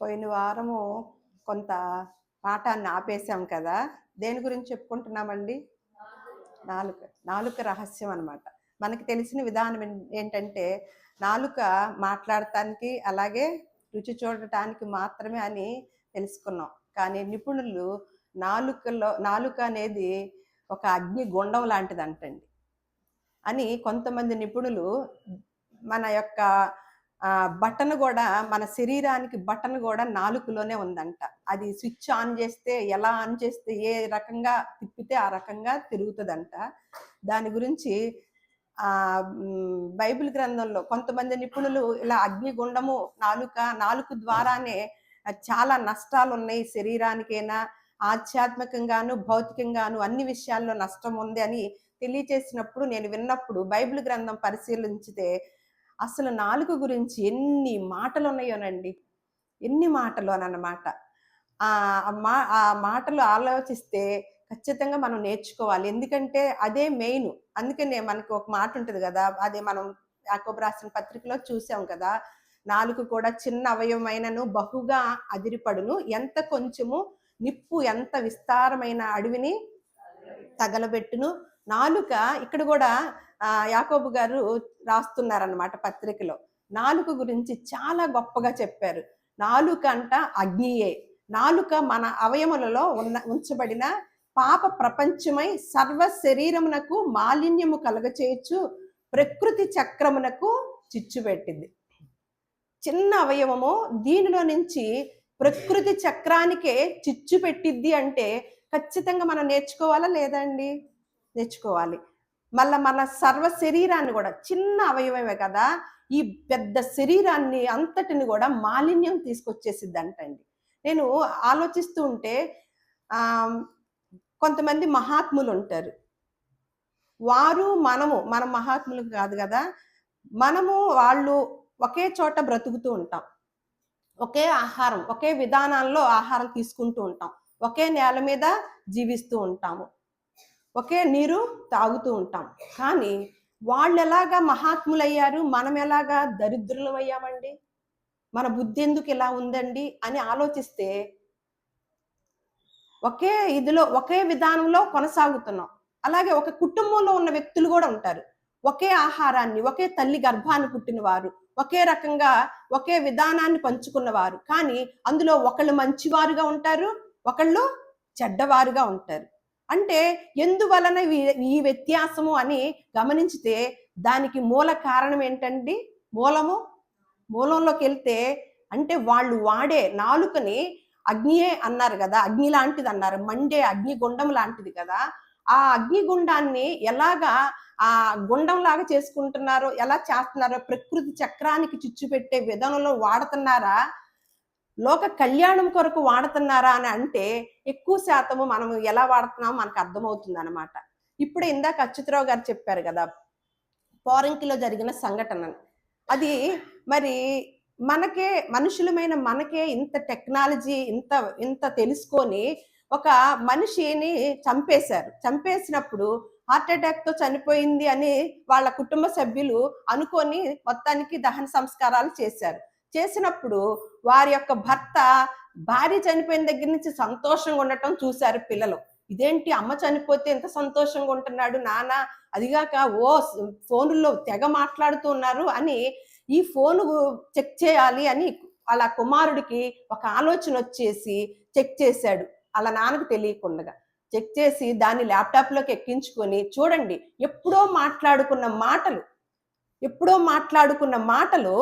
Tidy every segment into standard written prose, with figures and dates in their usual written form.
పోయిన వారము కొంత పాఠాన్ని ఆపేసాం కదా! దేని గురించి చెప్పుకుంటున్నామండి? నాలుక. నాలుక రహస్యం అనమాట. మనకి తెలిసిన విధానం ఏంటంటే, నాలుక మాట్లాడటానికి, అలాగే రుచి చూడటానికి మాత్రమే అని తెలుసుకున్నాం. కానీ నిపుణులు నాలుక అనేది ఒక అగ్ని గుండం లాంటిదంటండి అని కొంతమంది నిపుణులు మన యొక్క బటన్ గూడా, మన శరీరానికి బటన్ గూడా నాలుకలోనే ఉందంట. అది స్విచ్ ఆన్ జేస్తే, ఎలా ఆన్ చేస్తే, ఏ రకంగా తిప్పితే ఆ రకంగా తిరుగుతదంట. దాని గురించి బైబిల్ గ్రంథంలో కొంతమంది నిపుణులు ఇలా అగ్నిగుండము, నాలుక ద్వారానే చాలా నష్టాలున్నాయి శరీరానికైనా, ఆధ్యాత్మికంగాను, భౌతికంగాను అన్ని విషయాల్లో నష్టం ఉంది అని తెలియచేసినప్పుడు, నేను విన్నప్పుడు బైబిల్ గ్రంథం పరిశీలించితే అసలు నాలుక గురించి ఎన్ని మాటలున్నాయోనండి. ఎన్ని మాటలోనన్నమాట. ఆ మాటలు ఆలోచిస్తే ఖచ్చితంగా మనం నేర్చుకోవాలి. ఎందుకంటే అదే మెయిను. అందుకనే మనకు ఒక మాట ఉంటది గదా! అదే మనం యాకోబు రాసిన పత్రికలో చూసాం కదా! నాలుక కూడా చిన్న అవయవమైనను బహుగా అదిరిపడును. ఎంత కొంచెము నిప్పు ఎంత విస్తారమైన అడవిని తగలబెట్టును. నాలుక ఇక్కడ గూడా యాకోబు గారు రాస్తున్నారన్నమాట పత్రికలో. నాలుక గురించి చాలా గొప్పగా చెప్పారు. నాలుకంట అగ్నియే. నాలుక మన అవయములలో ఉంచబడిన పాప ప్రపంచమై సర్వ శరీరమునకు మాలిన్యము కలగచేయచ్చు, ప్రకృతి చక్రమునకు చిచ్చు పెట్టింది. చిన్న అవయవము దీనిలో నుంచి ప్రకృతి చక్రానికే చిచ్చు పెట్టిద్ది అంటే ఖచ్చితంగా మనం నేర్చుకోవాలా లేదా అండి? నేర్చుకోవాలి. మళ్ళా మన సర్వ శరీరాన్ని గూడా, చిన్న అవయవమే కదా! ఈ పెద్ద శరీరాన్ని అంతటిని గూడా మాలిన్యం తీసుకొచ్చేసిద్దంటండి. నేను ఆలోచిస్తూ ఉంటే ఆహ్, కొంతమంది మహాత్ములుంటారు. మనం మహాత్ములు కాదు గదా! వాళ్ళు ఒకే చోట బ్రతుకుతూ ఉంటాం. ఒకే ఆహారం, ఒకే విధానాల్లో ఆహారం తీసుకుంటూ ఉంటాం. ఒకే నేల మీద జీవిస్తూ ఉంటాము. ఒకే నీరు తాగుతూ ఉంటాం. కానీ వాళ్ళెలాగా మహాత్ములయ్యారు, మనమెలాగా దరిద్రులమయ్యామండి? మన బుద్ధెందుకు ఇలా ఉందండి అని ఆలోచిస్తే, ఒకే విధానంలో కొనసాగుతున్నాం. అలాగే ఒక కుటుంబంలో ఉన్న వ్యక్తులు గూడా ఉంటారు. ఒకే ఆహారాన్ని, ఒకే తల్లి గర్భాన పుట్టినవారు, ఒకే రకంగా, ఒకే విధానాన్ని పంచుకున్నవారు. కానీ అందులో ఒకళ్ళు మంచివారుగా ఉంటారు, ఒకళ్ళు చెడ్డవారుగా ఉంటారు. అంటే ఎందువలన ఈ వ్యత్యాసము అని గమనించితే, దానికి మూల కారణం ఏంటండి? మూలము మూలంలోకెళ్తే అంటే వాళ్ళు వాడే నాలుకని అగ్నియే అన్నారు గదా! అగ్ని లాంటిదన్నారు. మండే అగ్నిగుండం లాంటిది కదా! ఆ అగ్నిగుండాన్ని ఎలాగా గుండంలాగా చేసుకుంటున్నారో, ఎలా చేస్తున్నారో, ప్రకృతి చక్రానికి చిచ్చు పెట్టే విధానంలో వాడుతున్నారా? లోక కళ్యాణం కొరకు వాడుతున్నారా అని అంటే, ఎక్కువ శాతము మనం ఎలా వాడుతున్నామో మనకు అర్థమవుతుందనమాట. ఇప్పుడు ఇందాక అచ్యుతరావు గారు చెప్పారు గదా! పోరంకిలో జరిగిన సంఘటన. అది మరి మనుషులమైన మనకే ఇంత టెక్నాలజీ ఇంత ఇంత తెలుసుకొని ఒక మనిషిని చంపేశారు. చంపేసినప్పుడు హార్ట్ అటాక్‌తో చనిపోయింది అని వాళ్ళ కుటుంబ సభ్యులు అనుకోని మొత్తానికి దహన సంస్కారాలు చేశారు. చేసినప్పుడు వారి యొక్క భార్య చనిపోయిన దగ్గర నుంచి సంతోషంగా ఉండటం చూసారు పిల్లలు. ఇదేంటి అమ్మ చనిపోతే ఇంత సంతోషంగా ఉంటున్నాడు నాన్న, అదిగాక ఫోనుల్లో తెగ మాట్లాడుతూ ఉన్నారు అని ఈ ఫోను చెక్ చేయాలి అని వాళ్ళ కుమారుడికి ఒక ఆలోచనొచ్చేసి చెక్ చేశాడు. ఆళ్ళ నాన్నకి తెలియకుండగా. చెక్ చేసి దాన్ని ల్యాప్‌టాప్‌లోకి ఎక్కించుకొని చూడండి ఎప్పుడో మాట్లాడుకున్న మాటలు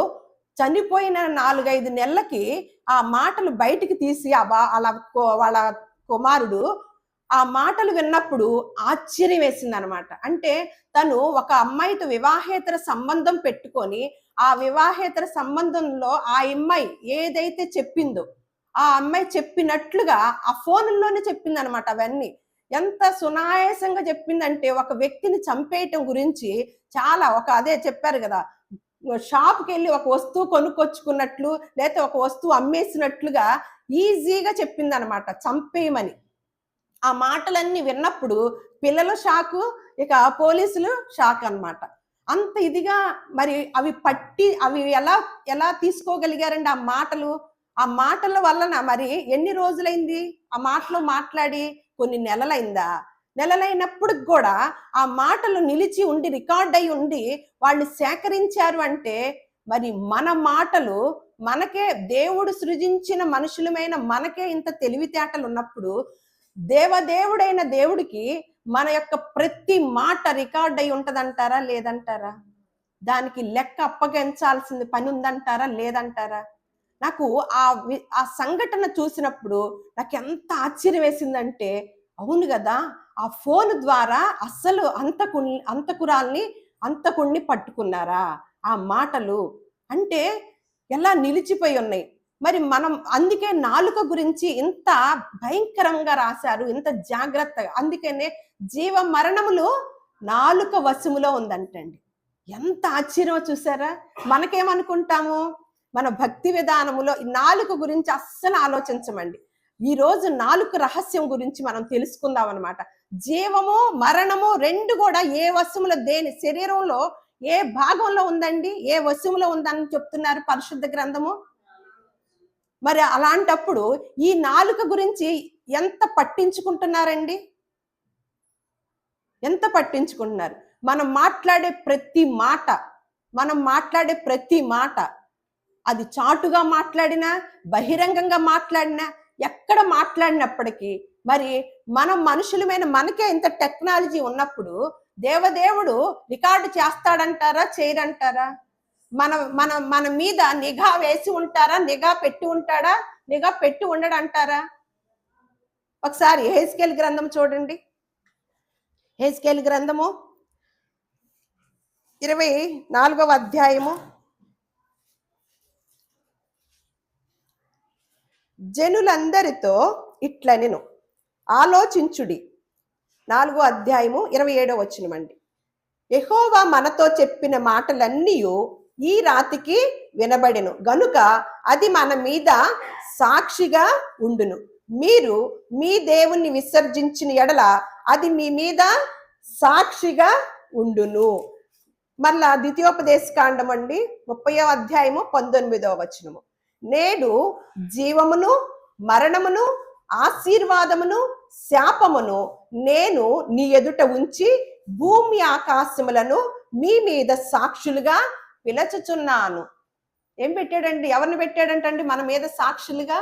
చనిపోయిన 4, 5 నెలలకి ఆ మాటలు బయటికి తీసి వాళ్ళ కుమారుడు ఆ మాటలు విన్నప్పుడు ఆశ్చర్యం వేసిందనమాట. అంటే తను ఒక అమ్మాయితో వివాహేతర సంబంధం పెట్టుకొని, ఆ వివాహేతర సంబంధంలో ఆ అమ్మాయి ఏదైతే చెప్పిందో, ఆ అమ్మాయి చెప్పినట్లుగా ఆ ఫోనుల్లోనే చెప్పిందనమాట అవన్నీ. ఎంత సునాయాసంగా చెప్పిందంటే, ఒక వ్యక్తిని చంపేయటం గురించి అదే చెప్పారు గదా! షాప్‌కెళ్ళి ఒక వస్తువు కొనుక్కొచ్చుకున్నట్లు, లేతే ఒక వస్తువు అమ్మేసినట్లుగా ఈజీగా చెప్పిందనమాట చంపేయమని. ఆ మాటలన్నీ విన్నప్పుడు పిల్లలు షాకు, ఇక పోలీసులు షాక్ అన్నమాట. అంత ఇదిగా మరి అవి ఎలా తీసుకోగలిగారండి ఆ మాటలు? ఆ మాటల వలన మరి ఎన్ని రోజులైంది ఆ మాటలు మాట్లాడి? కొన్ని నెలలైందా? నెలలైనప్పటికి కూడా ఆ మాటలు నిలిచి ఉండి, రికార్డ్ అయి ఉండి వాళ్ళు సేకరించారు అంటే, మరి మన మాటలు మనకే, దేవుడు సృజించిన మనుషులమైన మనకే ఇంత తెలివితేటలు ఉన్నప్పుడు, దేవదేవుడైన దేవుడికి మన యొక్క ప్రతి మాట రికార్డ్ అయి ఉంటదంటారా? లేదంటారా? దానికి లెక్క అప్పగించాల్సింది పని ఉందంటారా? లేదంటారా? నాకు ఆ సంఘటన చూసినప్పుడు నాకు ఎంత ఆశ్చర్యం వేసిందంటే, అవును కదా, ఆ ఫోన్ ద్వారా అస్సలు అంతకుణ్ణి పట్టుకున్నారా? ఆ మాటలు అంటే ఎలా నిలిచిపోయి ఉన్నాయి. మరి మనం అందుకే నాలుక గురించి ఇంత భయంకరంగా రాశారు, ఇంత జాగ్రత్తగా. అందుకనే జీవ మరణములు నాలుక వశములో ఉందంటండి. ఎంత ఆశ్చర్యమో చూసారా? మనకేమనుకుంటాము, మన భక్తి విధానములో నాలుక గురించి అస్సలు ఆలోచించమండి. ఈ రోజు నాలుక రహస్యం గురించి మనం తెలుసుకుందాం అనమాట. జీవము మరణము రెండు కూడా ఏ వశములో, దేని శరీరంలో ఏ భాగంలో ఉందండి, ఏ వశములో ఉందని చెప్తున్నారు పరిశుద్ధ గ్రంథము. మరి అలాంటప్పుడు ఈ నాలుక గురించి ఎంత పట్టించుకుంటున్నారండి? ఎంత పట్టించుకుంటున్నారు? మనం మాట్లాడే ప్రతి మాట అది చాటుగా మాట్లాడినా, బహిరంగంగా మాట్లాడినా, ఎక్కడ మాట్లాడినప్పటికీ మరి మనం మనుషులమైన మనకే ఇంత టెక్నాలజీ ఉన్నప్పుడు దేవదేవుడు రికార్డు చేస్తాడంటారా? చేయడంటారా? మన మన మన మీద నిఘా వేసి ఉంటారా? నిఘా పెట్టి ఉంటాడా? నిఘా పెట్టి ఉండడంటారా? ఒకసారి యెహెజ్కేలు గ్రంథం చూడండి. యెహెజ్కేలు గ్రంథము 24వ అధ్యాయము. జనులందరితో ఇట్లనెను, ఆలోచించుడి. 4వ అధ్యాయము 27వ వచనమండి. యెహోవా మనతో చెప్పిన మాటలన్నీ ఈ రాతికి వినబడెను గనుక అది మన మీద సాక్షిగా ఉండును. మీరు మీ దేవుణ్ణి విసర్జించిన ఎడల అది మీ మీద సాక్షిగా ఉండును. మళ్ళా ద్వితీయోపదేశ కాండం అండి 30వ అధ్యాయము 19వ వచనము. నేడు జీవమును మరణమును ఆశీర్వాదమును శాపమును నేను నీ ఎదుట ఉంచి భూమి ఆకాశములను మీ మీద సాక్షులుగా పిలచుచున్నాను. ఏం పెట్టాడండి? ఎవరిని పెట్టాడంటండి మన మీద సాక్షులుగా?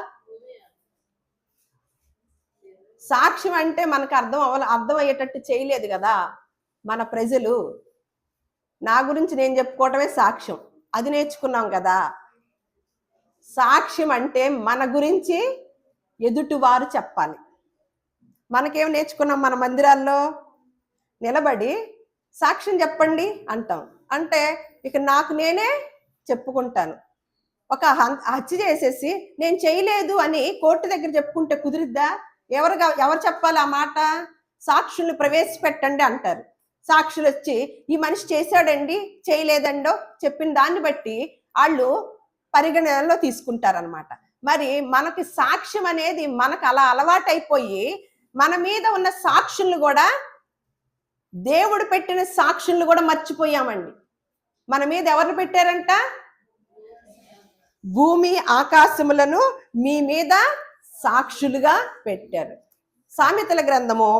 సాక్ష్యం అంటే మనకు అర్థమయ్యేటట్టు చేయలేదు కదా మన ప్రజలు. నా గురించి నేను చెప్పుకోవటమే సాక్ష్యం, అది నేర్చుకున్నాం కదా. సాక్ష్యం అంటే మన గురించి ఎదుటివారు చెప్పాలి. మనకేం నేర్చుకున్నాం? మన మందిరాల్లో నిలబడి సాక్ష్యం చెప్పండి అంటాం. అంటే ఇక నాకు నేనే చెప్పుకుంటాను. ఒక హత్య చేసేసి నేను చేయలేదు అని కోర్టు దగ్గర చెప్పుకుంటే కుదిరిద్దా? ఎవరు చెప్పాలి ఆ మాట? సాక్షుల్ని ప్రవేశపెట్టండి అంటారు. సాక్షులు వచ్చి ఈ మనిషి చేశాడండి, చేయలేదండో చెప్పిన దాన్ని బట్టి వాళ్ళు పరిగణనలో తీసుకుంటారనమాట. మరి మనకి సాక్ష్యం అనేది మనకు అలా అలవాటైపోయి మన మీద ఉన్న సాక్షుల్ని కూడా, దేవుడు పెట్టిన సాక్షుల్ని కూడా మర్చిపోయామండి. మన మీద ఎవరు పెట్టారంట? భూమి ఆకాశములను మీ మీద సాక్షులుగా పెట్టారు. సామెతల గ్రంథము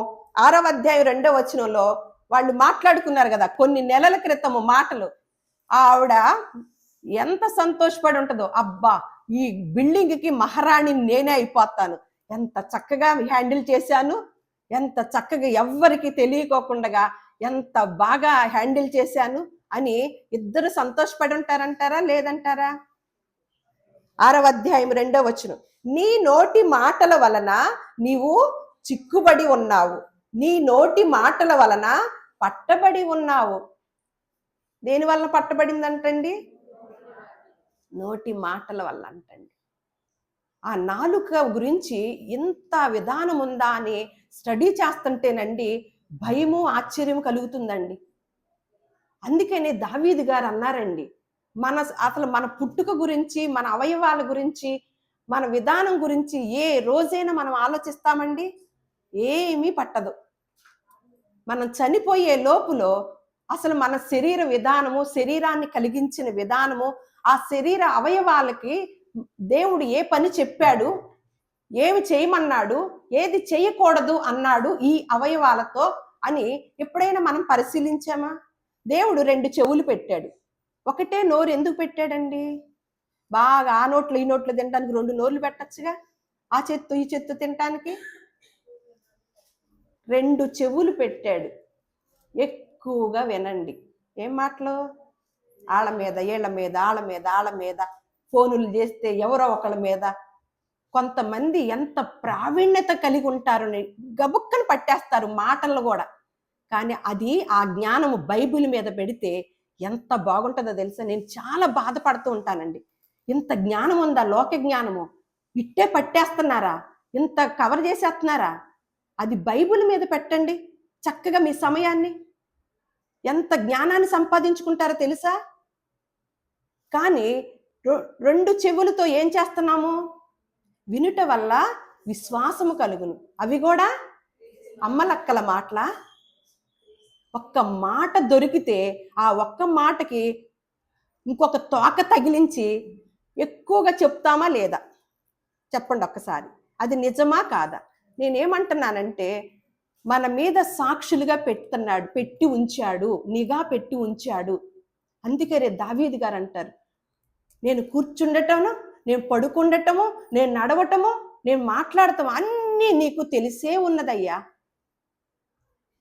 6వ అధ్యాయం 2వ వచనంలో వాళ్ళు మాట్లాడుకున్నారు కదా కొన్ని నెలల క్రితము మాటలు. ఆవిడ ఎంత సంతోషపడి ఉంటుందో, అబ్బా ఈ బిల్డింగ్ కి మహారాణి నేనే అయిపోతాను, ఎంత చక్కగా హ్యాండిల్ చేశాను, ఎంత చక్కగా ఎవ్వరికి తెలియకోకుండా ఎంత బాగా హ్యాండిల్ చేశాను అని ఇద్దరు సంతోషపడి ఉంటారంటారా? లేదంటారా? 6వ అధ్యాయం 2వ వచనం. నీ నోటి మాటల వలన నీవు చిక్కుబడి ఉన్నావు, నీ నోటి మాటల వలన పట్టబడి ఉన్నావు. దేని వలన పట్టబడిందంటండి? నోటి మాటల వల్ల అంటండి. ఆ నాలుక గురించి ఇంత విధానం ఉందా అని స్టడీ చేస్తుంటేనండి భయము ఆశ్చర్యం కలుగుతుందండి. అందుకనే దావీదు గారు అన్నారండి, అసలు మన పుట్టుక గురించి, మన అవయవాల గురించి, మన విధానం గురించి ఏ రోజైనా మనం ఆలోచిస్తామండి? ఏమీ పట్టదు. మనం చనిపోయే లోపులో అసలు మన శరీర విధానము, శరీరాన్ని కలిగించిన విధానము, ఆ శరీర అవయవాలకి దేవుడు ఏ పని చెప్పాడు, ఏమి చేయమన్నాడు, ఏది చేయకూడదు అన్నాడు ఈ అవయవాలతో అని ఎప్పుడైనా మనం పరిశీలించామా? దేవుడు 2 చెవులు పెట్టాడు. ఒకటే నోరు ఎందుకు పెట్టాడండి? బాగా ఆ నోట్లు ఈ నోట్లు తినడానికి 2 నోర్లు పెట్టచ్చుగా. ఆ చెత్తు ఈ చెత్తు తినటానికి 2 చెవులు పెట్టాడు. ఎక్కువగా వినండి. ఏం మాటలు? ఆళ్ళ మీద ఈళ్ళ మీద ఆళ్ళ మీద ఆళ్ళ మీద ఫోనులు చేస్తే ఎవరో ఒకళ్ళ మీద. కొంతమంది ఎంత ప్రావీణ్యత కలిగి ఉంటారు, గబుక్కన పట్టేస్తారు మాటలు కూడా. కానీ అది ఆ జ్ఞానము బైబిల్ మీద పెడితే ఎంత బాగుంటుందో తెలుసా? నేను చాలా బాధపడుతూ ఉంటానండి. ఇంత జ్ఞానం ఉందా? లోక జ్ఞానము ఇట్టే పట్టేస్తున్నారా? ఇంత కవర్ చేసేస్తున్నారా? అది బైబిల్ మీద పెట్టండి చక్కగా మీ సమయాన్ని. ఎంత జ్ఞానాన్ని సంపాదించుకుంటారో తెలుసా? కానీ 2 చెవులతో ఏం చేస్తున్నాము? వినుట వల్ల విశ్వాసము కలుగును. అవి కూడా అమ్మలక్కల మాటల. ఒక్క మాట దొరికితే ఆ ఒక్క మాటకి ఇంకొక తోక తగిలించి ఎక్కువగా చెప్తామా లేదా? చెప్పండి ఒక్కసారి. అది నిజమా కాదా? నేనేమంటున్నానంటే మన మీద సాక్షులుగా పెట్టి ఉంచాడు, నిఘా పెట్టి ఉంచాడు. అందుకే దావీదు గారు అంటారు, నేను కూర్చుండటము, నేను పడుకుండటము, నేను నడవటము, నేను మాట్లాడటం అన్నీ నీకు తెలిసే ఉన్నదయ్యా.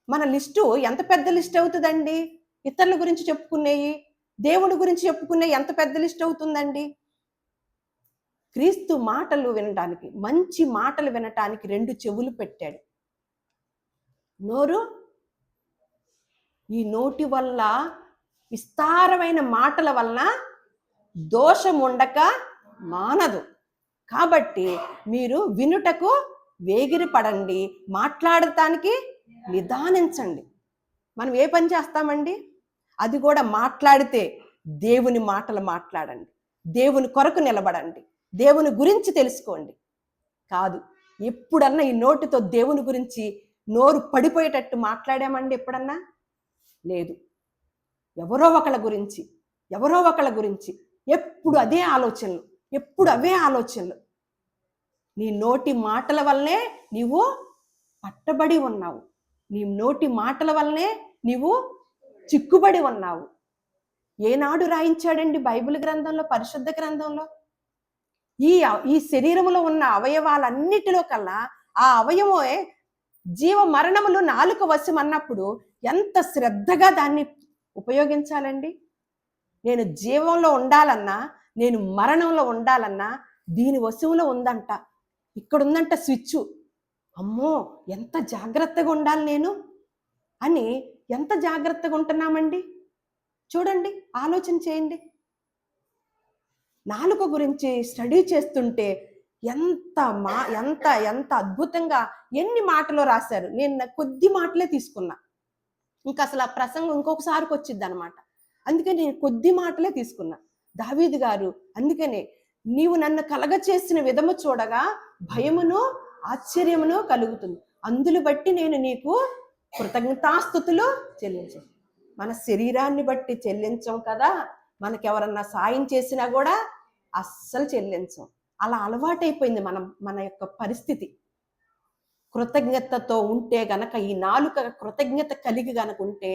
మన లిస్టు ఎంత పెద్ద లిస్ట్ అవుతుందండి? ఇతరుల గురించి చెప్పుకునేవి, దేవుడి గురించి చెప్పుకునే ఎంత పెద్ద లిస్ట్ అవుతుందండి? క్రీస్తు మాటలు వినటానికి, మంచి మాటలు వినటానికి 2 చెవులు పెట్టాడు. నోరు, ఈ నోటి వల్ల విస్తారమైన మాటల వలన దోషం ఉండక మానదు. కాబట్టి మీరు వినుటకు వేగిరి పడండి, మాట్లాడటానికి నిదానించండి. మనం ఏ పని చేస్తామండి? అది కూడా మాట్లాడితే దేవుని మాటలు మాట్లాడండి, దేవుని కొరకు నిలబడండి, దేవుని గురించి తెలుసుకోండి. కాదు, ఎప్పుడన్నా ఈ నోటితో దేవుని గురించి నోరు పడిపోయేటట్టు మాట్లాడామండి ఎప్పుడన్నా? లేదు. ఎవరో ఒకళ్ళ గురించి ఎప్పుడు అదే ఆలోచనలు, ఎప్పుడు అవే ఆలోచనలు. నీ నోటి మాటల వల్లనే నీవు పట్టబడి ఉన్నావు. నీ నోటి మాటల వల్లనే నీవు చిక్కుబడి ఉన్నావు. ఏనాడు రాయించాడండి బైబిల్ గ్రంథంలో, పరిశుద్ధ గ్రంథంలో? ఈ శరీరంలో ఉన్న అవయవాలన్నిటిలో కల్లా ఆ అవయవమే జీవ మరణములు నాలుక వశం అన్నప్పుడు ఎంత శ్రద్ధగా దాన్ని ఉపయోగించాలండి. నేను జీవంలో ఉండాలన్నా, నేను మరణంలో ఉండాలన్నా దీని వశంలో ఉందంట, ఇక్కడ ఉందంట స్విచ్. అమ్మో ఎంత జాగ్రత్తగా ఉండాలి నేను అని ఎంత జాగ్రత్తగా ఉంటున్నామండి? చూడండి, ఆలోచన చేయండి. నాలుక గురించి స్టడీ చేస్తుంటే ఎంత ఎంత ఎంత అద్భుతంగా ఎన్ని మాటలు రాశారు. నేను కొద్ది మాటలే తీసుకున్నా, ఇంకా అసలు ఆ ప్రసంగం ఇంకొకసారికి వచ్చింది అనమాట. అందుకని నేను కొద్ది మాటలే తీసుకున్నా. దావీదు గారు అందుకనే, నీవు నన్ను కలగచేసిన విధము చూడగా భయమును ఆశ్చర్యమును కలుగుతుంది, అందులు బట్టి నేను నీకు కృతజ్ఞతాస్తుతులు చెల్లించాను. మన శరీరాన్ని బట్టి చెల్లించం కదా, మనకెవరన్నా సాయం చేసినా కూడా అస్సలు చెల్లించం. అలా అలవాటైపోయింది మన యొక్క పరిస్థితి. కృతజ్ఞతతో ఉంటే గనక, ఈ నాలుక కృతజ్ఞత కలిగి గనక ఉంటే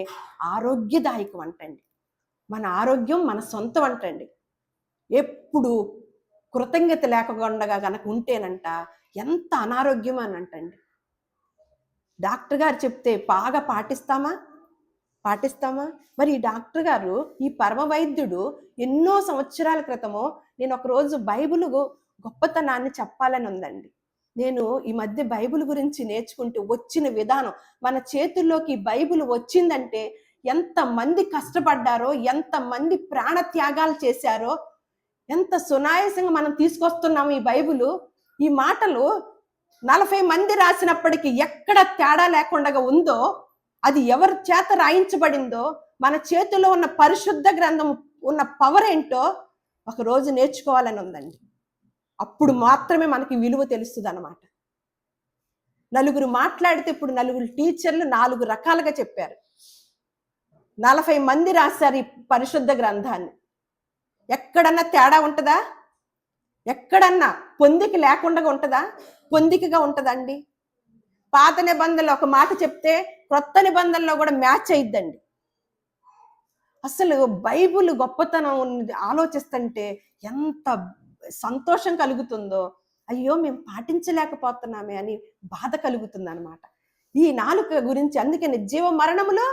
ఆరోగ్యదాయకం అంటండి. మన ఆరోగ్యం మన సొంతం అంటండి. ఎప్పుడు కృతజ్ఞత లేకుండా గనక ఉంటేనంట ఎంత అనారోగ్యం అని అంటండి. డాక్టర్ గారు చెప్తే బాగా పాటిస్తామా? మరి ఈ డాక్టర్ గారు, ఈ పరమ వైద్యుడు ఎన్నో సంవత్సరాల క్రితము, నేను ఒకరోజు బైబిల్ గొప్పతనాన్ని చెప్పాలని ఉందండి. నేను ఈ మధ్య బైబిల్ గురించి నేర్చుకుంటూ వచ్చిన విధానం, మన చేతుల్లోకి బైబిల్ వచ్చిందంటే ఎంతమంది కష్టపడ్డారో, ఎంతమంది ప్రాణ త్యాగాలు చేశారో, ఎంత సునాయాసంగా మనం తీసుకొస్తున్నాము ఈ బైబిల్. ఈ మాటలు 40 మంది రాసినప్పటికీ ఎక్కడ తేడా లేకుండా ఉందో, అది ఎవరి చేత రాయించబడిందో, మన చేతిలో ఉన్న పరిశుద్ధ గ్రంథం ఉన్న పవర్ ఏంటో ఒకరోజు నేర్చుకోవాలని ఉందండి. అప్పుడు మాత్రమే మనకి విలువ తెలుస్తుంది అన్నమాట. నలుగురు మాట్లాడితే ఇప్పుడు నలుగురు టీచర్లు 4 రకాలుగా చెప్పారు. 40 మంది రాశారు ఈ పరిశుద్ధ గ్రంథాన్ని. ఎక్కడన్నా తేడా ఉంటుందా? ఎక్కడన్నా పొందిక లేకుండా ఉంటుందా? పొందికగా ఉంటుందండి. పాత నిబంధనలో ఒక మాట చెప్తే క్రొత్త నిబంధనలో కూడా మ్యాచ్ అయిద్దండి. అసలు బైబిల్ గొప్పతనం ఆలోచిస్తుంటే ఎంత సంతోషం కలుగుతుందో, అయ్యో మేము పాటించలేకపోతున్నామే అని బాధ కలుగుతుంది అనమాట. ఈ నాలుక గురించి అందుకని జీవ మరణములో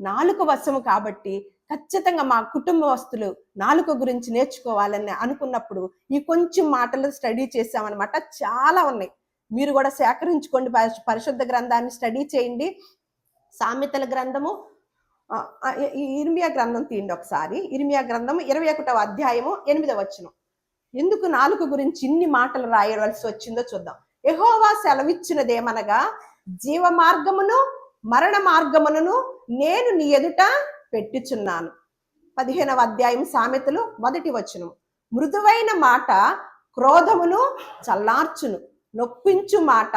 నాలుక వశము కాబట్టి ఖచ్చితంగా మా కుటుంబస్తులు నాలుక గురించి నేర్చుకోవాలని అనుకున్నప్పుడు ఈ కొంచెం మాటలు స్టడీ చేసామన్నమాట. చాలా ఉన్నాయి. మీరు కూడా సేకరించుకోండి, పరిశుద్ధ గ్రంథాన్ని స్టడీ చేయండి. సామెతల గ్రంథము, ఇర్మియా గ్రంథం తీయండి ఒకసారి. ఇర్మియా గ్రంథం 21వ అధ్యాయము 8వ వచనం. ఎందుకు నాలుక గురించి ఇన్ని మాటలు రాయవలసి వచ్చిందో చూద్దాం. యెహోవా సెలవిచ్చినదేమనగా, జీవ మార్గమును మరణ మార్గములను నేను నీ ఎదుట పెట్టుచున్నాను. 15వ అధ్యాయం సామెతలు 1వ వచనం. మృదువైన మాట క్రోధమును చల్లార్చును, నొప్పించు మాట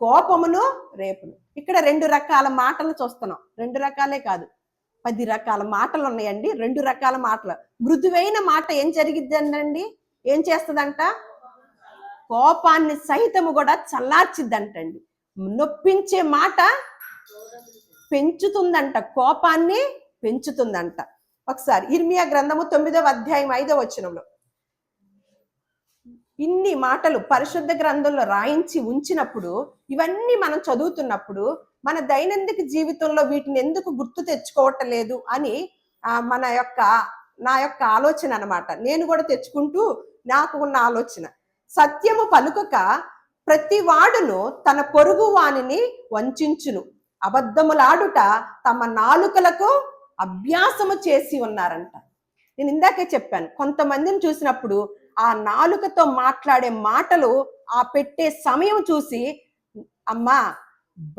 కోపమును రేపును. ఇక్కడ 2 రకాల మాటలు చూస్తున్నాం. 2 రకాలే కాదు, 10 రకాల మాటలు ఉన్నాయండి. 2 రకాల మాటలు. మృదువైన మాట ఏం జరిగిద్దండి? ఏం చేస్తుందంట? కోపాన్ని సహితము కూడా చల్లార్చిద్దంటండి. నొప్పించే మాట పెంచుతుందంట, కోపాన్ని పెంచుతుందంట. ఒకసారి ఇర్మియా గ్రంథము 9వ అధ్యాయం 5వ వచనంలో ఇన్ని మాటలు పరిశుద్ధ గ్రంథంలో రాయించి ఉంచినప్పుడు, ఇవన్నీ మనం చదువుతున్నప్పుడు మన దైనందిక జీవితంలో వీటిని ఎందుకు గుర్తు తెచ్చుకోవట్లేదు అని నా యొక్క ఆలోచన అనమాట. నేను కూడా తెచ్చుకుంటూ నాకు ఉన్న ఆలోచన. సత్యము పలుకక ప్రతి వాడును తన పొరుగు వానిని వంచును, అబద్ధములాడుట తమ నాలుకలకు అభ్యాసము చేసి ఉన్నారంట. నేను ఇందాకే చెప్పాను, కొంతమందిని చూసినప్పుడు ఆ నాలుకతో మాట్లాడే మాటలు, ఆ పెట్టే సమయం చూసి, అమ్మా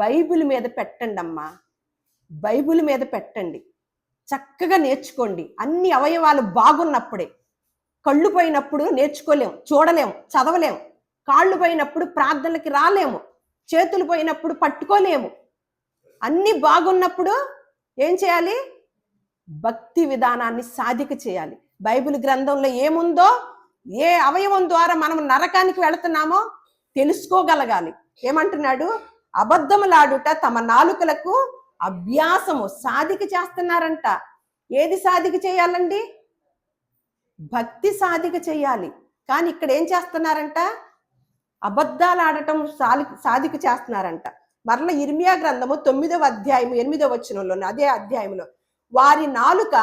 బైబిల్ మీద పెట్టండి, అమ్మా బైబిల్ మీద పెట్టండి, చక్కగా నేర్చుకోండి. అన్ని అవయవాలు బాగున్నప్పుడే. కళ్ళు పోయినప్పుడు నేర్చుకోలేము, చూడలేము, చదవలేము. కాళ్ళు పోయినప్పుడు ప్రార్థనలకి రాలేము, చేతులు పోయినప్పుడు పట్టుకోలేము. అన్ని బాగున్నప్పుడు ఏం చేయాలి? భక్తి విధానాన్ని సాధిక చేయాలి. బైబిల్ గ్రంథంలో ఏముందో, ఏ అవయవం ద్వారా మనం నరకానికి వెళుతున్నామో తెలుసుకోగలగాలి. ఏమంటున్నాడు? అబద్ధములాడుట తమ నాలుకలకు అభ్యాసము, సాధిక చేస్తున్నారంట. ఏది సాధిక చేయాలండి? భక్తి సాధిక చేయాలి. కానీ ఇక్కడ ఏం చేస్తున్నారంట? అబద్ధాలు ఆడటం సాధిక చేస్తున్నారంట. మరల ఇర్మియా గ్రంథము 9వ అధ్యాయము 8వ వచనంలో, అదే అధ్యాయంలో, వారి నాలుక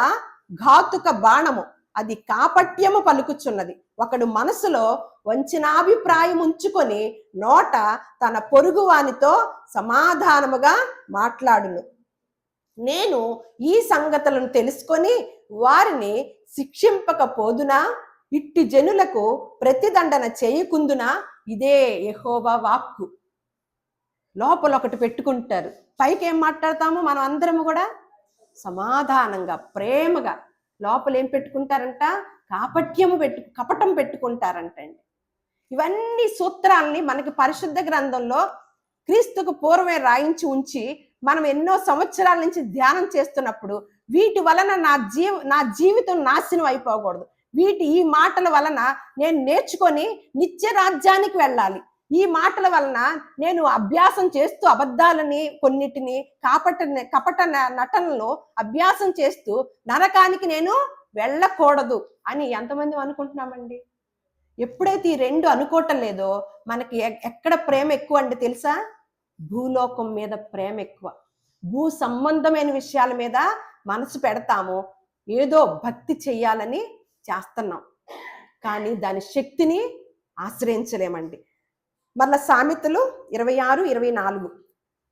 ఘాతుక బాణము, అది కాపట్యము పలుకుచున్నది. ఒకడు మనసులో వంచనాభిప్రాయం ఉంచుకొని నోట తన పొరుగు వానితో సమాధానముగా మాట్లాడును. నేను ఈ సంగతులను తెలుసుకొని వారిని శిక్షింపకపోదునా? ఇట్టి జనులకు ప్రతిదండన చేయకుందునా? ఇదే యెహోవా వాక్కు. లోపల ఒకటి పెట్టుకుంటారు, పైకి ఏం మాట్లాడతాము మనం అందరము కూడా? సమాధానంగా, ప్రేమగా. లోపల ఏం పెట్టుకుంటారంట? కపటం పెట్టుకుంటారంటండి. ఇవన్నీ సూత్రాల్ని మనకి పరిశుద్ధ గ్రంథంలో క్రీస్తుకు పూర్వమే రాయించి ఉంచి మనం ఎన్నో సంవత్సరాల నుంచి ధ్యానం చేస్తున్నప్పుడు, వీటి వలన నా జీవితం నాశనం అయిపోకూడదు. ఈ మాటల వలన నేను నేర్చుకొని నిత్య రాజ్యానికి వెళ్ళాలి. ఈ మాటల వలన నేను అభ్యాసం చేస్తూ అబద్ధాలని, కొన్నిటిని కపట నటనలో అభ్యాసం చేస్తూ నరకానికి నేను వెళ్ళకూడదు అని ఎంతమంది అనుకుంటున్నామండి? ఎప్పుడైతే ఈ 2 అనుకోవటం లేదో, మనకి ఎక్కడ ప్రేమ ఎక్కువ అండి తెలుసా? భూలోకం మీద ప్రేమ ఎక్కువ. భూ సంబంధమైన విషయాల మీద మనసు పెడతాము. ఏదో భక్తి చెయ్యాలని చేస్తున్నాం, కానీ దాని శక్తిని ఆశ్రయించలేమండి. మళ్ళా సామెతలు 26-24.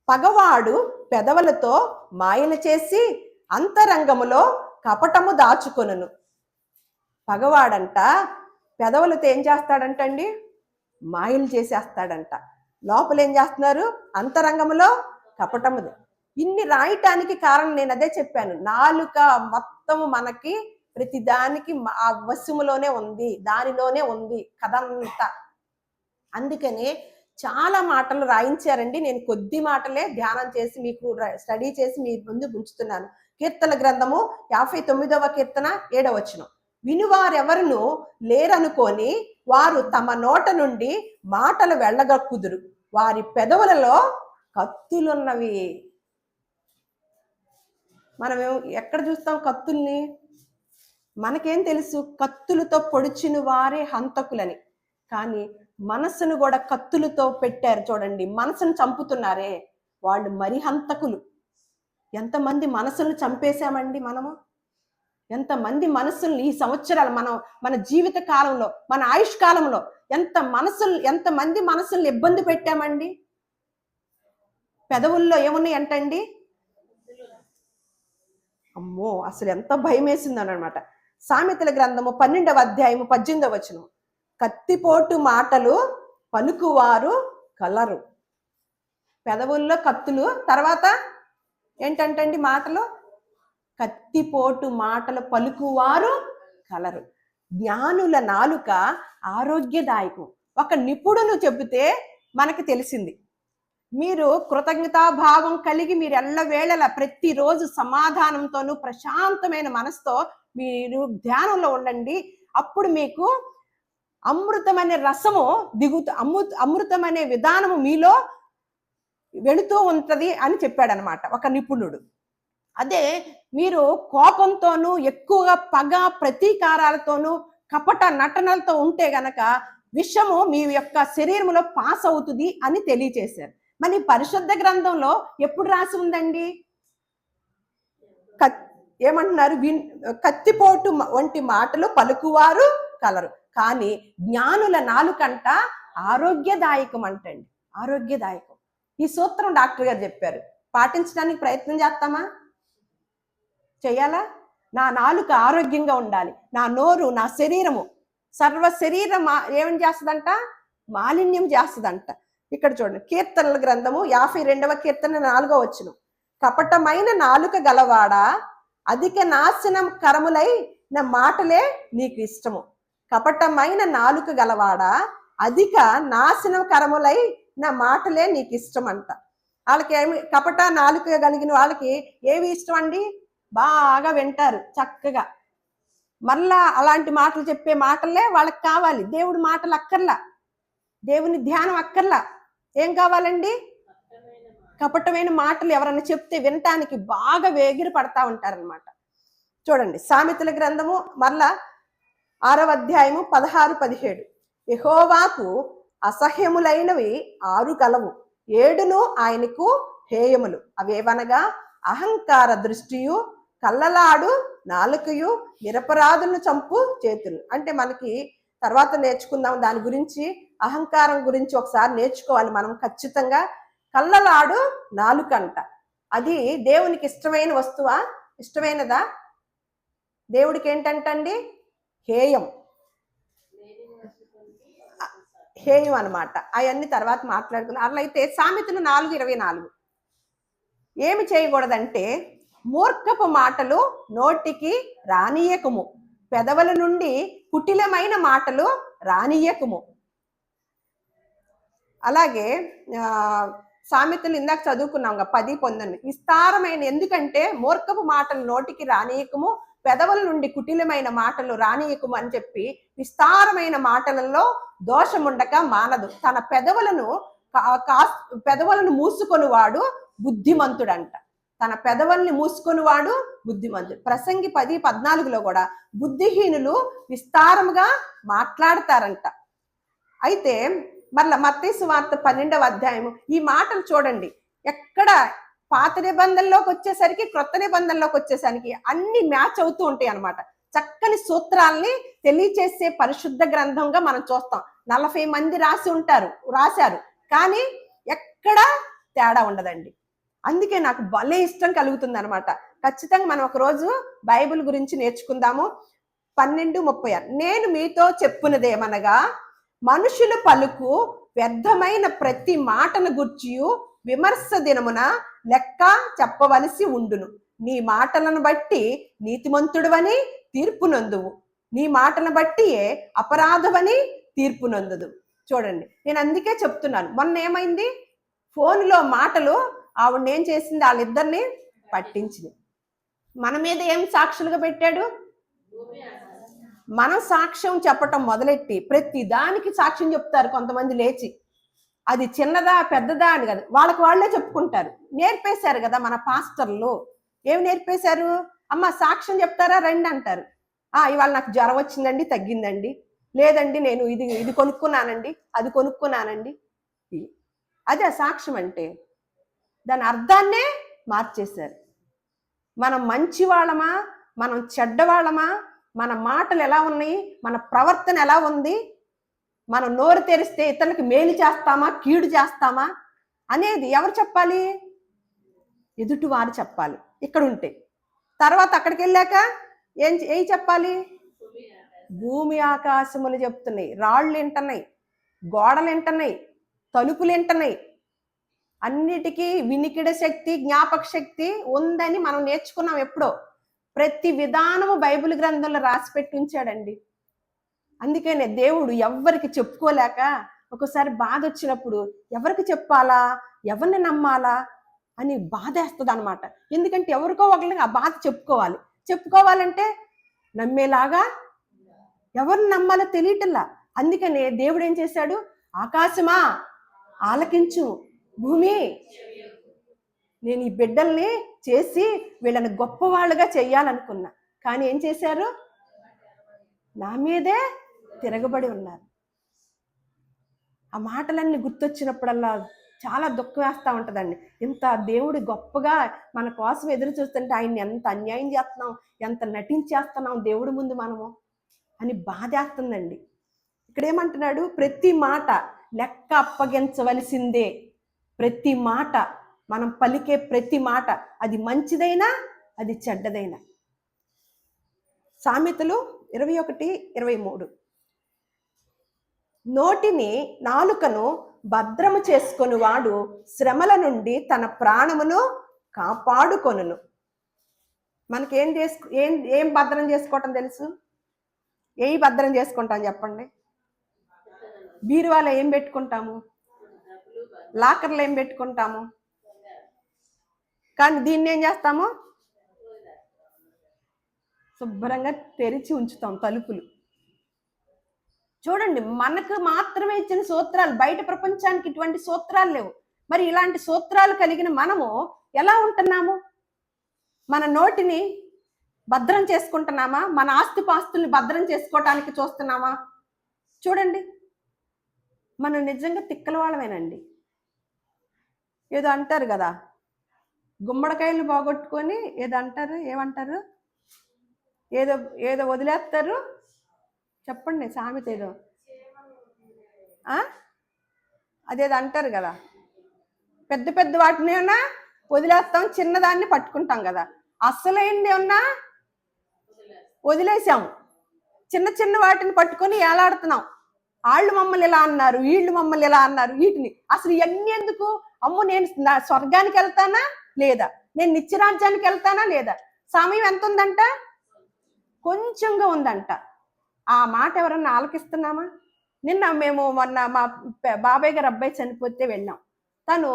పగవాడు పెదవులతో మాయలు చేసి అంతరంగములో కపటము దాచుకొనును. పగవాడంట పెదవులతో ఏం చేస్తాడంటండి? మాయలు చేసేస్తాడంట. లోపల ఏం చేస్తున్నారు? అంతరంగములో కపటముది. ఇన్ని రాయటానికి కారణం నేను అదే చెప్పాను. నాలుక మొత్తము మనకి ప్రతిదానికి ఆ వశములోనే ఉంది, దానిలోనే ఉంది కథంతా. అందుకనే చాలా మాటలు రాయించారండి. నేను కొద్ది మాటలే ధ్యానం చేసి మీకు స్టడీ చేసి మీ ముందు ఉంచుతున్నాను. కీర్తన గ్రంథము 59వ కీర్తన 7వ వచనం. వినువారెవరును లేరనుకొని వారు తమ నోట నుండి మాటలు వెళ్ళగక్కుదురు, వారి పెదవులలో కత్తులున్నవి. మనం ఎక్కడ చూస్తాం కత్తుల్ని? మనకేం తెలుసు కత్తులతో పొడిచిన వారే హంతకులని, కానీ మనసును కూడా కత్తులతో పెట్టారు చూడండి. మనసును చంపుతున్నారే వాళ్ళు మరి హంతకులు. ఎంతమంది మనసులను చంపేశామండి మనము? ఎంతమంది మనసుల్ని ఈ సంవత్సరాలు మన జీవిత కాలంలో, మన ఆయుష్ కాలంలో ఎంతమంది మనసుల్ని ఇబ్బంది పెట్టామండి? పెదవుల్లో ఏమున్నాయి అంటండి? అమ్మో, అసలు ఎంత భయం వేసిందని అనమాట. సామెతల గ్రంథము 12వ అధ్యాయము 18వ వచనం, కత్తిపోటు మాటలు పలుకువారు కలరు. పెదవుల్లో కత్తులు, తర్వాత ఏంటంటండి మాటలు? కత్తిపోటు మాటలు పలుకువారు కలరు. జ్ఞానుల నాలుక ఆరోగ్యదాయకం. ఒక నిపుణులు చెబితే మనకు తెలిసింది. మీరు కృతజ్ఞతాభావం కలిగి మీరు ఎల్లవేళలా ప్రతిరోజు సమాధానంతోనూ ప్రశాంతమైన మనసుతో మీరు ధ్యానంలో ఉండండి. అప్పుడు మీకు అమృతమనే రసము అమృతమనే విధానము మీలో వెళుతూ ఉంటది అని చెప్పాడనమాట ఒక నిపుణుడు. అదే మీరు కోపంతోనూ ఎక్కువగా పగ ప్రతీకారాలతోనూ కపట నటనలతో ఉంటే గనక విషము మీ యొక్క శరీరంలో పాస్ అవుతుంది అని తెలియచేశారు. మరి పరిశుద్ధ గ్రంథంలో ఎప్పుడు రాసి ఉందండి? ఏమంటున్నారు? కత్తిపోటు వంటి మాటలు పలుకువారు కలరు, కానీ జ్ఞానుల నాలుకంట ఆరోగ్యదాయకం అంటండి. ఆరోగ్యదాయకం. ఈ సూత్రం డాక్టర్ గారు చెప్పారు. పాటించడానికి ప్రయత్నం చేస్తామా? చెయ్యాలా? నా నాలుక ఆరోగ్యంగా ఉండాలి, నా నోరు, నా శరీరము, సర్వ శరీరం ఏమని చేస్తుందంట? మాలిన్యం చేస్తుందంట. ఇక్కడ చూడండి, కీర్తనల గ్రంథము 52వ కీర్తన 4వ వచనం, కపటమైన నాలుక గలవాడా, అధిక నాశనం కరములై నా మాటలే నీకు ఇష్టము. కపటమైన నాలుక గలవాడా, అధిక నాశనం కరములై నా మాటలే నీకు ఇష్టం అంట. వాళ్ళకి కపట నాలుక కలిగిన వాళ్ళకి ఏవి ఇష్టం అండి? బాగా వింటారు చక్కగా. మళ్ళా అలాంటి మాటలు చెప్పే మాటలే వాళ్ళకి కావాలి. దేవుడి మాటలు అక్కర్లా, దేవుని ధ్యానం అక్కర్లా. ఏం కావాలండి? కపటమైన మాటలు ఎవరన్నా చెప్తే వినటానికి బాగా వేగిరి పడతా ఉంటారనమాట. చూడండి, సామెతల గ్రంథము మరలా 6వ అధ్యాయము 16-17, యెహోవాకు అసహ్యములైనవి 6 కలవు, 7 ఆయనకు హేయములు. అవేవనగా అహంకార దృష్టియు, కళ్ళలాడు నాలుకయు, నిరపరాధులను చంపు చేతులు. అంటే మనకి తర్వాత నేర్చుకుందాం దాని గురించి. అహంకారం గురించి ఒకసారి నేర్చుకోవాలి మనం ఖచ్చితంగా. కళ్ళలాడు నాలుకంట, అది దేవునికి ఇష్టమైన వస్తువా? ఇష్టమైనదా? దేవుడికి ఏంటంటండి? హేయం. హేయం అనమాట. అవన్నీ తర్వాత మాట్లాడుకున్నాం. అట్లయితే సామెతలు 4:24 ఏమి చేయకూడదంటే, మూర్ఖపు మాటలు నోటికి రానియకము, పెదవుల నుండి కుటిలమైన మాటలు రానియకము. అలాగే సామెతలు ఇందాక చదువుకున్నాం 10:19, విస్తారమైన, ఎందుకంటే మూర్ఖపు మాటలు నోటికి రానియకము, పెదవుల నుండి కుటిలమైన మాటలు రానియకము అని చెప్పి, విస్తారమైన మాటలలో దోషముండక మానదు. తన పెదవులను మూసుకొని వాడు బుద్ధిమంతుడంట. తన పెదవుల్ని మూసుకొని వాడు బుద్ధిమంతుడు. ప్రసంగి 10:14 కూడా బుద్ధిహీనులు విస్తారముగా మాట్లాడతారంట. అయితే మరలా మత్తయి సువార్త 12వ అధ్యాయము ఈ మాటలు చూడండి. ఎక్కడ పాత నిబంధనలోకి వచ్చేసరికి క్రొత్త నిబంధనలోకి వచ్చేసరికి అన్ని మ్యాచ్ అవుతూ ఉంటాయి అన్నమాట. చక్కని సూత్రాల్ని తెలియచేసే పరిశుద్ధ గ్రంథంగా మనం చూస్తాం. 40 మంది రాశారు, కానీ ఎక్కడ తేడా ఉండదండి. అందుకే నాకు భలే ఇష్టం కలుగుతుంది అనమాట. ఖచ్చితంగా మనం ఒకరోజు బైబిల్ గురించి నేర్చుకుందాము. 12:36, నేను మీతో చెప్పునదేమనగా, మనుషుల పలుకు వ్యర్థమైన ప్రతి మాటను గూర్చియు విమర్శ దినమున లెక్క చెప్పవలసి ఉండును. నీ మాటలను బట్టి నీతిమంతుడువని తీర్పునందువు, నీ మాటను బట్టియే అపరాధమని తీర్పునందుదు. చూడండి, నేను అందుకే చెప్తున్నాను. మొన్న ఏమైంది? ఫోన్లో మాటలు ఆవిడ ఏం చేసింది? వాళ్ళిద్దరిని పట్టించింది. మన మీద ఏం సాక్షులుగా పెట్టాడు? మనం సాక్ష్యం చెప్పటం మొదలెట్టి ప్రతి దానికి సాక్ష్యం చెప్తారు కొంతమంది లేచి. అది చిన్నదా పెద్దదా అని కాదు, వాళ్ళకి వాళ్ళే చెప్పుకుంటారు. నేర్పేశారు కదా మన పాస్టర్లు. ఏమి నేర్పేశారు? అమ్మ సాక్ష్యం చెప్తారా రండి అంటారు. ఇవాళ నాకు జ్వరం వచ్చిందండి, తగ్గిందండి. లేదండి నేను ఇది ఇది కొనుక్కున్నానండి, అది కొనుక్కున్నానండి. అదే సాక్ష్యం అంటే. దాని అర్థాన్నే మార్చేశారు. మనం మంచి వాళ్ళమా, మనం చెడ్డవాళ్ళమా, మన మాటలు ఎలా ఉన్నాయి, మన ప్రవర్తన ఎలా ఉంది, మనం నోరు తెరిస్తే ఇతరులకి మేలు చేస్తామా కీడు చేస్తామా అనేది ఎవరు చెప్పాలి? ఎదుటి వారు చెప్పాలి ఇక్కడ ఉంటే. తర్వాత అక్కడికి వెళ్ళాక ఏం చెప్పాలి? భూమి ఆకాశములు చెప్తున్నాయి, రాళ్ళు వింటున్నాయి, గోడలు వింటున్నాయి, తలుపులు వింటున్నాయి. అన్నిటికీ వినికిడ శక్తి, జ్ఞాపక శక్తి ఉందని మనం నేర్చుకున్నాం ఎప్పుడో. ప్రతి విధానము బైబిల్ గ్రంథంలో రాసి పెట్టి ఉంచాడండి. అందుకనే దేవుడు ఎవరికి చెప్పుకోలేక ఒకసారి బాధ వచ్చినప్పుడు ఎవరికి చెప్పాలా, ఎవరిని నమ్మాలా అని బాధేస్తుంది అనమాట. ఎందుకంటే ఎవరికో ఒకరికి ఆ బాధ చెప్పుకోవాలంటే నమ్మేలాగా ఎవరిని నమ్మాలో తెలియటల్లా. అందుకనే దేవుడు ఏం చేశాడు? ఆకాశమా ఆలకించు, భూమి నేను ఈ బిడ్డల్ని చేసి వీళ్ళని గొప్పవాళ్ళుగా చెయ్యాలనుకున్నా, కానీ ఏం చేశారు? నా మీదే తిరగబడి ఉన్నారు. ఆ మాటలన్నీ గుర్తొచ్చినప్పుడల్లా చాలా దుఃఖం వేస్తూ ఉంటుందండి. ఇంత దేవుడు గొప్పగా మన కోసం ఎదురు చూస్తుంటే ఆయన్ని ఎంత అన్యాయం చేస్తున్నాం, ఎంత నటించేస్తున్నాం దేవుడి ముందు మనము అని బాధేస్తుందండి. ఇక్కడ ఏమంటున్నాడు? ప్రతి మాట లెక్క అప్పగించవలసిందే. ప్రతి మాట, మనం పలికే ప్రతి మాట, అది మంచిదైనా అది చెడ్డదైనా. సామెతలు 21:23. నోటిని నాలుకను భద్రము చేసుకొని వాడు శ్రమల నుండి తన ప్రాణమును కాపాడుకొనును. మనకేం ఏం భద్రం చేసుకోవటం తెలుసు? భద్రం చేసుకుంటాం చెప్పండి? బీరువాలో ఏం పెట్టుకుంటాము? లాకర్లో ఏం పెట్టుకుంటాము? కానీ దీన్ని ఏం చేస్తాము? శుభ్రంగా తెరిచి ఉంచుతాం తలుపులు. చూడండి, మనకు మాత్రమే ఇచ్చిన సూత్రాలు, బయట ప్రపంచానికి ఇటువంటి సూత్రాలు లేవు. మరి ఇలాంటి సూత్రాలు కలిగిన మనము ఎలా ఉంటున్నాము? మన నోటిని భద్రం చేసుకుంటున్నామా? మన ఆస్తిపాస్తుల్ని భద్రం చేసుకోవటానికి చూస్తున్నామా? చూడండి, మనం నిజంగా తిక్కల వాళ్ళమేనండి. ఏదో అంటారు కదా, గుమ్మడికాయలు బాగొట్టుకొని ఏమంటారు, ఏదో వదిలేస్తారు. చెప్పండి సామెత ఏదో, అదేదో అంటారు కదా, పెద్ద పెద్ద వాటిని ఏమన్నా వదిలేస్తాం, చిన్నదాన్ని పట్టుకుంటాం కదా. అస్సలైంది ఏమన్నా వదిలేసాము, చిన్న చిన్న వాటిని పట్టుకొని ఏలాడుతున్నాం. వాళ్ళు మమ్మల్ని ఇలా అన్నారు, వీళ్ళు మమ్మల్ని ఇలా అన్నారు. వీటిని అసలు ఇవన్నీ ఎందుకు? అమ్మో, నేను స్వర్గానికి వెళ్తానా లేదా, నేను నిత్యరాజ్యానికి వెళ్తానా లేదా? సమయం ఎంత ఉందంట? కొంచెంగా ఉందంట. ఆ మాట ఎవరన్నా ఆలకిస్తున్నామా? నిన్న మేము మొన్న మా బాబాయ్ గారు అబ్బాయి చనిపోతే వెళ్ళాం. తను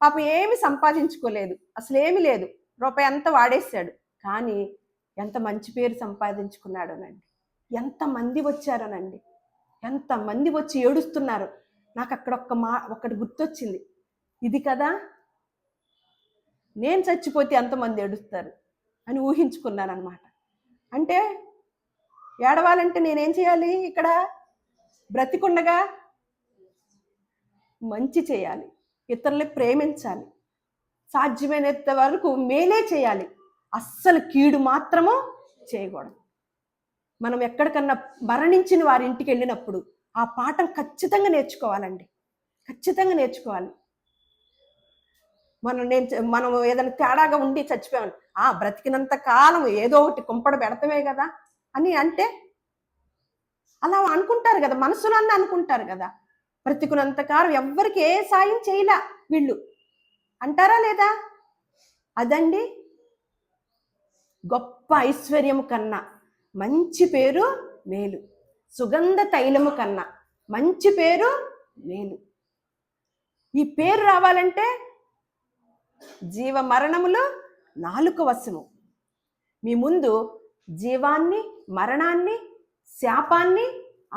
పాపం ఏమి సంపాదించుకోలేదు, అసలు ఏమి లేదు, రూపాయి అంతా వాడేశాడు. కానీ ఎంత మంచి పేరు సంపాదించుకున్నాడోనండి. ఎంతమంది వచ్చారోనండి, ఎంతమంది వచ్చి ఏడుస్తున్నారు. నాకు అక్కడ ఒక్కటి గుర్తొచ్చింది. ఇది కదా నేను చచ్చిపోతే ఎంతమంది ఏడుస్తారు అని ఊహించుకున్నాను అనమాట. అంటే ఏడవాలంటే నేనేం చేయాలి? ఇక్కడ బ్రతికుండగా మంచి చేయాలి, ఇతరుల్ని ప్రేమించాలి, సాధ్యమైనంత వరకు మేలే చేయాలి, అస్సలు కీడు మాత్రము చేయకూడదు. మనం ఎక్కడికన్నా మరణించిన వారి ఇంటికి వెళ్ళినప్పుడు ఆ పాఠం ఖచ్చితంగా నేర్చుకోవాలండి, ఖచ్చితంగా నేర్చుకోవాలి. మనం ఏదైనా తేడాగా ఉండి చచ్చిపోయాను, బ్రతికినంత కాలం ఏదో ఒకటి కుంపడ పెడతామే కదా అని అంటే అలా అనుకుంటారు కదా, మనసులో అనుకుంటారు కదా. బ్రతికున్నంత కాలం ఎవ్వరికి ఏ సాయం చేయలా వీళ్ళు అంటారా లేదా? అదండి గొప్ప ఐశ్వర్యము కన్నా మంచి పేరు మేలు, సుగంధ తైలము కన్నా మంచి పేరు మేలు. ఈ పేరు రావాలంటే జీవ మరణములు నాలుక వశము. మీ ముందు జీవాన్ని మరణాన్ని శాపాన్ని,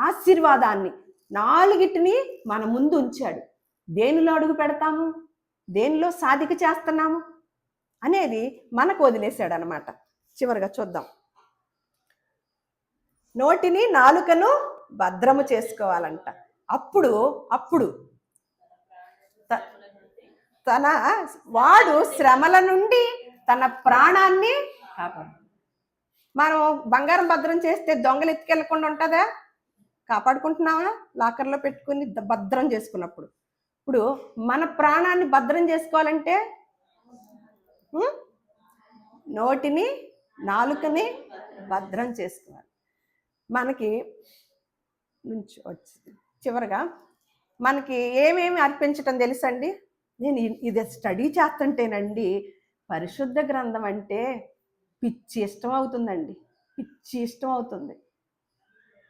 ఆశీర్వాదాన్ని, నాలుగిటిని మన ముందు ఉంచాడు. దేనిలో అడుగు పెడతాము, దేనిలో సాధిక చేస్తున్నాము అనేది మనకు వదిలేశాడు అనమాట. చివరిగా చూద్దాం. నోటిని, నాలుకను భద్రము చేసుకోవాలంట. అప్పుడు అప్పుడు తన వాడు శ్రమల నుండి తన ప్రాణాన్ని కాపాడు. మనం బంగారం భద్రం చేస్తే దొంగలు ఎత్తుకెళ్ళకుండా ఉంటుందా? కాపాడుకుంటున్నావా? లాకర్లో పెట్టుకుని భద్రం చేసుకున్నప్పుడు. ఇప్పుడు మన ప్రాణాన్ని భద్రం చేసుకోవాలంటే నోటిని, నాలుకని భద్రం చేసుకోవాలి. మనకి నుంచి చివరగా మనకి ఏమేమి అర్పించటం తెలుసండి? నేను ఇది స్టడీ చేస్తుంటేనండి పరిశుద్ధ గ్రంథం అంటే పిచ్చి ఇష్టం అవుతుందండి, పిచ్చి ఇష్టం అవుతుంది.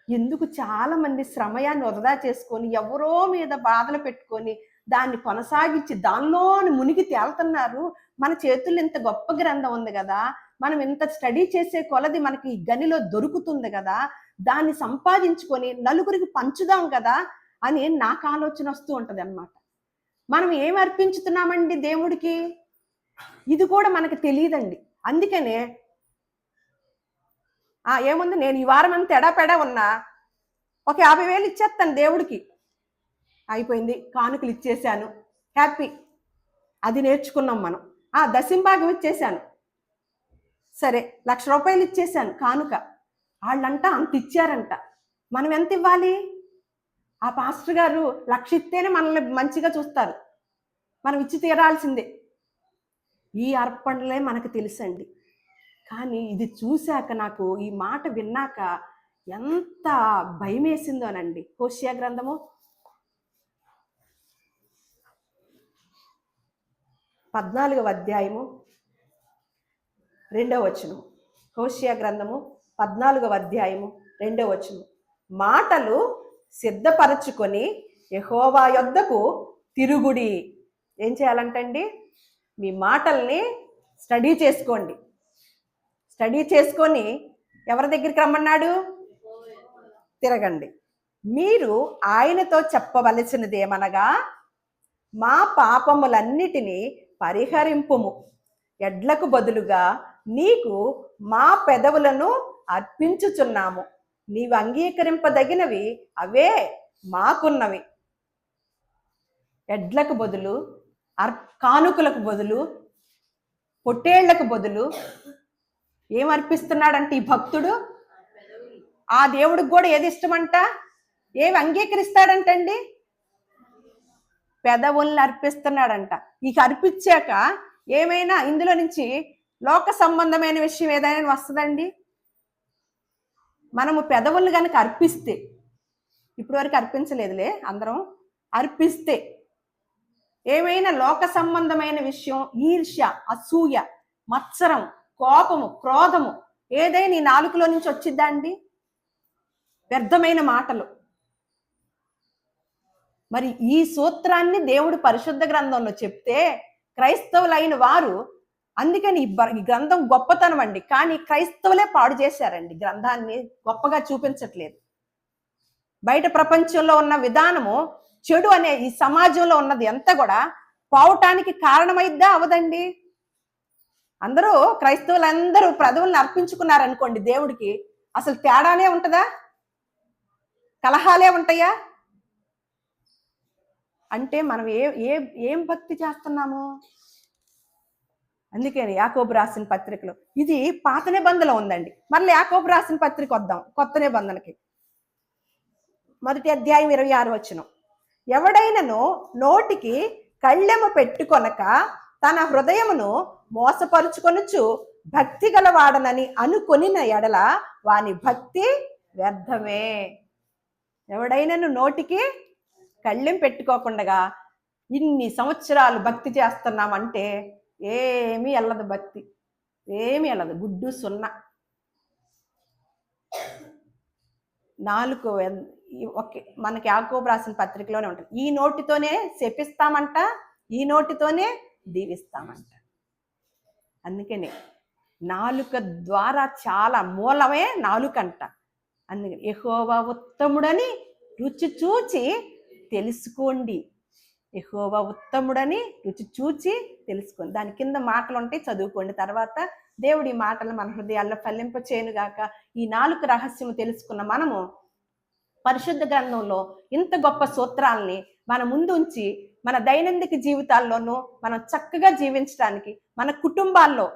ఎందుకు చాలామంది శ్రమయాన్ని వృధా చేసుకొని ఎవరో మీద బాధలు పెట్టుకొని దాన్ని కొనసాగించి దానిలోని మునిగి తేలుతున్నారు. మన చేతుల్లో ఇంత గొప్ప గ్రంథం ఉంది కదా, మనం ఇంత స్టడీ చేసే కొలది మనకి ఈ గనిలో దొరుకుతుంది కదా, దాన్ని సంపాదించుకొని నలుగురికి పంచుదాం కదా అని నాకు ఆలోచన వస్తూ ఉంటుంది అన్నమాట. మనం ఏం అర్పించుతున్నామండి దేవుడికి? ఇది కూడా మనకు తెలియదండి. అందుకనే ఏముంది, నేను ఈ వారం అంతా ఎడాపెడా ఉన్నా ఒక 50,000 ఇచ్చేస్తాను దేవుడికి, అయిపోయింది, కానుకలు ఇచ్చేసాను, హ్యాపీ. అది నేర్చుకున్నాం మనం. దశంభాగం ఇచ్చేసాను, సరే, 1,00,000 రూపాయలు ఇచ్చేసాను కానుక. వాళ్ళంట అంత ఇచ్చారంట, మనం ఎంత ఇవ్వాలి? ఆ పాస్టర్ గారు 1,00,000 ఇస్తేనే మనల్ని మంచిగా చూస్తారు, మనం ఇచ్చి తీరాల్సిందే. ఈ అర్పణలే మనకు తెలుసండి. కానీ ఇది చూశాక, నాకు ఈ మాట విన్నాక ఎంత భయం వేసిందోనండి. హోషేయ గ్రంథము 14వ అధ్యాయము 2వ వచనం. హోషేయ గ్రంథము 14వ అధ్యాయము 2వ వచనం. మాటలు సిద్ధపరచుకొని యెహోవా యొద్దకు తిరుగుడి. ఏం చేయాలంటండి? మీ మాటల్ని స్టడీ చేసుకోండి. స్టడీ చేసుకొని ఎవరి దగ్గరికి రమ్మన్నాడు? తిరగండి. మీరు ఆయనతో చెప్పవలసినదేమనగా, మా పాపములన్నిటినీ పరిహరింపుము, ఎడ్లకు బదులుగా నీకు మా పెదవులను అర్పించుచున్నాము, నీవు అంగీకరింపదగినవి అవే మాకున్నవి. ఎడ్లకు బదులు, కానుకలకు బదులు, పొట్టేళ్లకు బదులు ఏం అర్పిస్తున్నాడంటే ఈ భక్తుడు? ఆ దేవుడికి కూడా ఏది ఇష్టమంట? ఏమి అంగీకరిస్తాడంటండి? పెదవుల్ని అర్పిస్తున్నాడంట. ఇక అర్పించాక ఏమైనా ఇందులో నుంచి లోక సంబంధమైన విషయం ఏదైనా వస్తుందండి? మనము పెదవుల్ని కనుక అర్పిస్తే, ఇప్పటి వరకు అర్పించలేదులే అందరం, అర్పిస్తే ఏమైనా లోక సంబంధమైన విషయం, ఈర్ష్య, అసూయ, మత్సరం, కోపము, క్రోధము ఏదైనా ఈ నాలుకలో నుంచి వచ్చిద్దా అండి? వ్యర్థమైన మాటలు. మరి ఈ సూత్రాన్ని దేవుడు పరిశుద్ధ గ్రంథంలో చెప్తే క్రైస్తవులైన వారు, అందుకని ఈ గ్రంథం గొప్పతనం అండి, కానీ క్రైస్తవులే పాడు చేశారండి, గ్రంథాన్ని గొప్పగా చూపించట్లేదు. బయట ప్రపంచంలో ఉన్న విధానము, చెడు అనే ఈ సమాజంలో ఉన్నది ఎంత కూడా పోవటానికి కారణమైద్దా అవదండి? అందరూ క్రైస్తవులందరూ పెదవుల్ని అర్పించుకున్నారనుకోండి దేవుడికి, అసలు తేడానే ఉంటుందా? కలహాలే ఉంటాయా? అంటే మనం ఏం భక్తి చేస్తున్నాము? అందుకని యాకోబు రాసిన పత్రికలో, ఇది పాత నిబంధనలో ఉందండి, మళ్ళీ యాకోబు రాసిన పత్రిక వద్దాం కొత్త నిబంధనకి. 1వ అధ్యాయం 26వ వచనం. ఎవడైనను నోటికి కళ్ళెము పెట్టుకొనక తన హృదయమును మోసపరుచుకొనుచు భక్తి గలవాడనని అనుకొనిన ఎడల వాని భక్తి వ్యర్థమే. ఎవడైనను నోటికి కళ్ళెం పెట్టుకోకుండా ఇన్ని సంవత్సరాలు భక్తి చేస్తున్నామంటే ఏమీ వెళ్ళదు, భక్తి ఏమీ వెళ్ళదు, గుడ్డు సున్నా. నాలుగు ఓకే, మనకి యాకోబు రాసిన పత్రికలోనే ఉంటుంది. ఈ నోటితోనే శపిస్తామంట, ఈ నోటితోనే దీవిస్తామంట. అందుకనే నాలుక ద్వారా చాలా మూలమే నాలుకంట. అందుకని యెహోవా ఉత్తముడని రుచి చూచి తెలుసుకోండి. యెహోవా ఉత్తముడని రుచి చూచి తెలుసుకోండి. దాని కింద మాటలు ఉంటాయి, చదువుకోండి. తర్వాత దేవుడి మాటలు మన హృదయాల్లో ఫలింప చేయనుగాక. ఈ 4 రహస్యము తెలుసుకున్న మనము పరిశుద్ధ గ్రంథంలో ఇంత గొప్ప సూత్రాల్ని మన ముందు ఉంచి మన దైనందిక జీవితాల్లోనూ మనం చక్కగా జీవించడానికి, మన కుటుంబాల్లో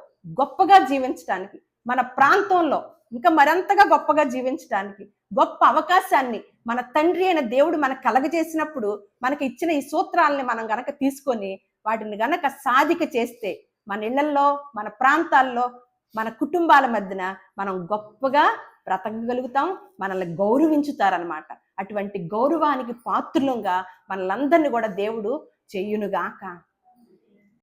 గొప్పగా జీవించడానికి, మన ప్రాంతంలో ఇంకా మరింతగా గొప్పగా జీవించడానికి గొప్ప అవకాశాన్ని మన తండ్రి అయిన దేవుడు మనకు కలగజేసినప్పుడు మనకి ఇచ్చిన ఈ సూత్రాలని మనం గనక తీసుకొని వాటిని గనక సాధిక చేస్తే మన ఇళ్లల్లో, మన ప్రాంతాల్లో, మన కుటుంబాల మధ్యన మనం గొప్పగా బ్రతకగలుగుతాం. మనల్ని గౌరవించుతారనమాట. అటువంటి గౌరవానికి పాత్రులంగా మనలందరినీ కూడా దేవుడు చేయునుగాక.